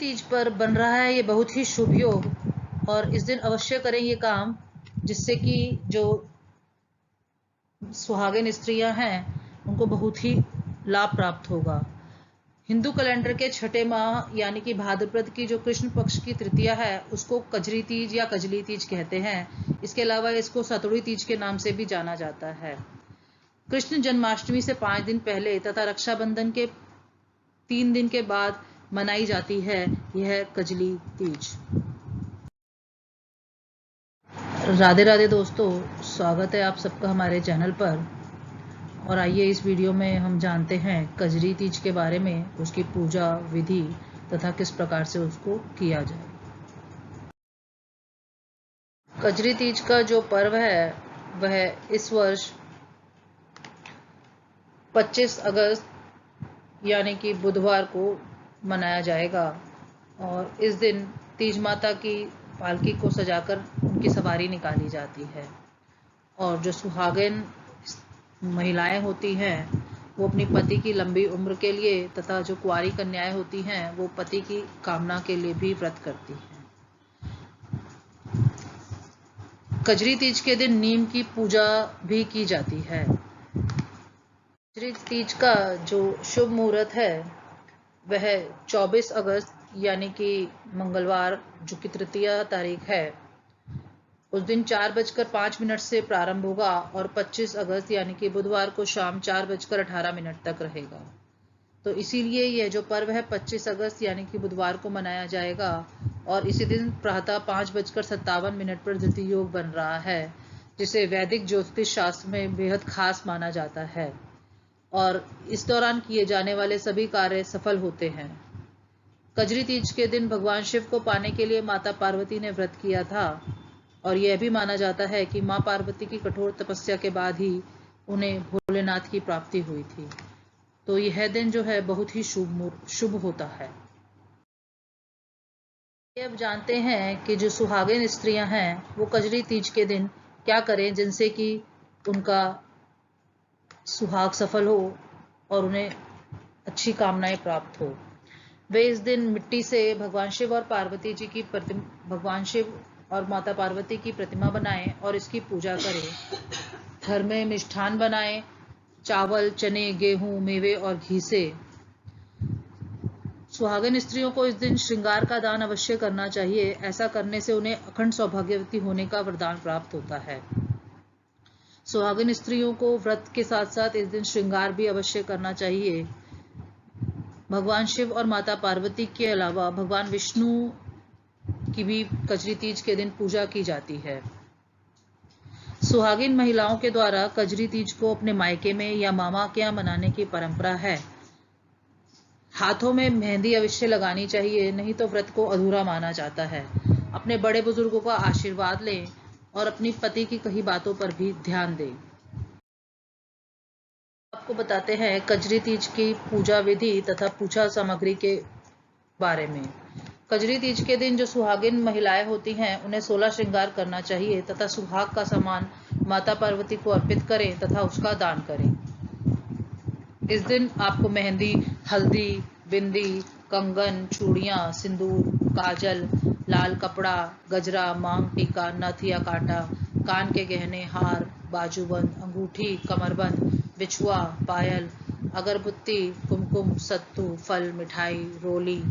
तीज पर बन रहा है ये बहुत ही शुभ योग, और इस दिन अवश्य करें ये काम, जिससे कि जो सुहागिन स्त्रियां हैं उनको बहुत ही लाभ प्राप्त होगा। हिंदू कैलेंडर के छठे माह यानी कि भाद्रपद की जो कृष्ण पक्ष की तृतीया है उसको कजरी तीज या कजली तीज कहते हैं। इसके अलावा इसको सतुड़ी तीज के नाम से भी जाना जाता है। कृष्ण जन्माष्टमी से 5 दिन पहले तथा रक्षाबंधन के 3 दिन के बाद मनाई जाती है यह कजली तीज। राधे राधे दोस्तों, स्वागत है आप सबका हमारे चैनल पर। और आइए इस वीडियो में हम जानते हैं कजरी तीज के बारे में, उसकी पूजा विधि तथा किस प्रकार से उसको किया जाए। कजरी तीज का जो पर्व है वह इस वर्ष 25 अगस्त यानी कि बुधवार को मनाया जाएगा। और इस दिन तीज माता की पालकी को सजाकर उनकी सवारी निकाली जाती है। और जो सुहागिन महिलाएं होती हैं वो अपनी पति की लंबी उम्र के लिए तथा जो कुंवारी कन्याएं होती हैं वो पति की कामना के लिए भी व्रत करती हैं। कजरी तीज के दिन नीम की पूजा भी की जाती है। कजरी तीज का जो शुभ मुहूर्त है वह 24 अगस्त यानी कि मंगलवार जो कि तृतीया तारीख है उस दिन 4:05 से प्रारंभ होगा और 25 अगस्त यानी कि बुधवार को शाम 4:18 तक रहेगा। तो इसीलिए यह जो पर्व है 25 अगस्त यानी कि बुधवार को मनाया जाएगा। और इसी दिन प्रातः 5:57 पर द्वितीय योग बन रहा है, जिसे वैदिक ज्योतिष शास्त्र में बेहद खास माना जाता है। और इस दौरान किए जाने वाले सभी कार्य सफल होते हैं। कजरी तीज के दिन भगवान शिव को पाने के लिए माता पार्वती ने व्रत किया था। और यह भी माना जाता है कि मां पार्वती की कठोर तपस्या के बाद ही उन्हें भोलेनाथ की प्राप्ति हुई थी। तो यह दिन जो है बहुत ही शुभ होता है। अब जानते हैं कि जो सुहागिन स्त्रियां हैं वो कजरी तीज के दिन क्या करें, जिनसे कि उनका सुहाग सफल हो और उन्हें अच्छी कामनाएं प्राप्त हो। वे इस दिन मिट्टी से भगवान शिव और पार्वती जी की भगवान शिव और माता पार्वती की प्रतिमा बनाएं और इसकी पूजा करें। घर में मिष्ठान बनाएं, चावल, चने, गेहूं, मेवे और घी से। सुहागिन स्त्रियों को इस दिन श्रृंगार का दान अवश्य करना चाहिए। ऐसा करने से उन्हें अखंड सौभाग्यवती होने का वरदान प्राप्त होता है। सुहागिन स्त्रियों को व्रत के साथ साथ इस दिन श्रृंगार भी अवश्य करना चाहिए। भगवान शिव और माता पार्वती के अलावा भगवान विष्णु की भी कजरी तीज के दिन पूजा की जाती है। सुहागिन महिलाओं के द्वारा कजरी तीज को अपने मायके में या मामा के यहाँ मनाने की परंपरा है। हाथों में मेहंदी अवश्य लगानी चाहिए, नहीं तो व्रत को अधूरा माना जाता है। अपने बड़े बुजुर्गों का आशीर्वाद लें और अपनी पति की कही बातों पर भी ध्यान दें। आपको बताते हैं कजरी तीज की पूजा विधि तथा पूजा सामग्री के बारे में। कजरी तीज के दिन जो सुहागिन महिलाएं होती हैं उन्हें 16 श्रृंगार करना चाहिए तथा सुहाग का सामान माता पार्वती को अर्पित करें तथा उसका दान करें। इस दिन आपको मेहंदी, हल्दी, बिंदी, कंगन, चूड़ियां, सिंदूर, काजल, लाल कपड़ा, गजरा, मांग टीका, नथ या कांटा, कान के गहने, हार, बाजूबंद, अंगूठी, कमरबंद, बिछुआ, पायल, अगरबत्ती, कुमकुम, सत्तू, फल, मिठाई, रोली,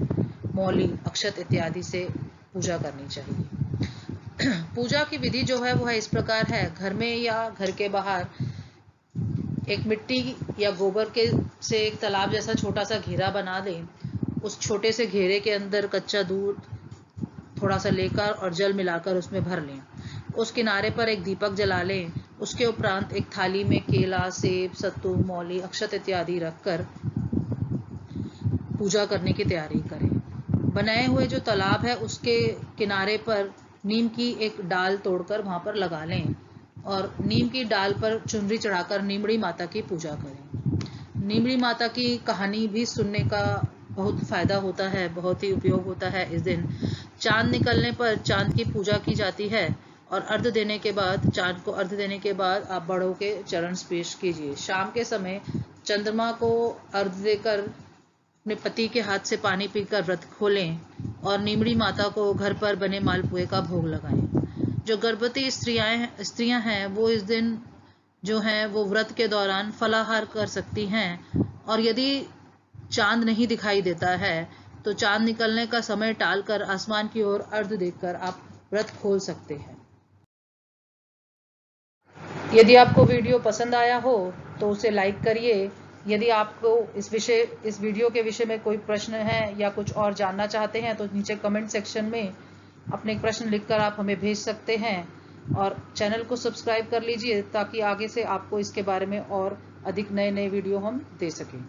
मौली, अक्षत इत्यादि से पूजा करनी चाहिए। पूजा की विधि जो है वो है इस प्रकार है। घर में या घर के बाहर एक मिट्टी या गोबर के से एक तालाब जैसा छोटा सा घेरा बना लें। उस छोटे से घेरे के अंदर कच्चा दूध थोड़ा सा लेकर और जल मिलाकर उसमें भर लें। उस किनारे पर एक दीपक जला लें। उसके उपरांत एक थाली में केला, सेब, सत्तू, मौली, अक्षत इत्यादि रखकर पूजा करने की तैयारी करें। बनाए हुए जो तालाब है उसके किनारे पर नीम की एक डाल तोड़कर वहां पर लगा लें और नीम की डाल पर चुनरी चढ़ाकर नीमड़ी माता की पूजा करें। नीमड़ी माता की कहानी भी सुनने का बहुत फायदा होता है, बहुत ही उपयोग होता है। इस दिन चांद निकलने पर चांद की पूजा की जाती है और अर्घ देने के बाद, चांद को अर्घ देने के बाद आप बड़ों के चरण स्पर्श कीजिए। शाम के समय चंद्रमा को अर्घ देकर अपने पति के हाथ से पानी पीकर व्रत खोलें और नीमड़ी माता को घर पर बने मालपुए का भोग लगाएं। जो गर्भवती स्त्रियां हैं वो इस दिन जो है वो व्रत के दौरान फलाहार कर सकती हैं, और यदि चांद नहीं दिखाई देता है तो चांद निकलने का समय टालकर आसमान की ओर अर्घ्य देकर आप व्रत खोल सकते हैं। यदि आपको वीडियो पसंद आया हो तो उसे लाइक करिए। यदि आपको इस वीडियो के विषय में कोई प्रश्न है या कुछ और जानना चाहते हैं तो नीचे कमेंट सेक्शन में अपने प्रश्न लिखकर आप हमें भेज सकते हैं, और चैनल को सब्सक्राइब कर लीजिए ताकि आगे से आपको इसके बारे में और अधिक नए वीडियो हम दे सकें।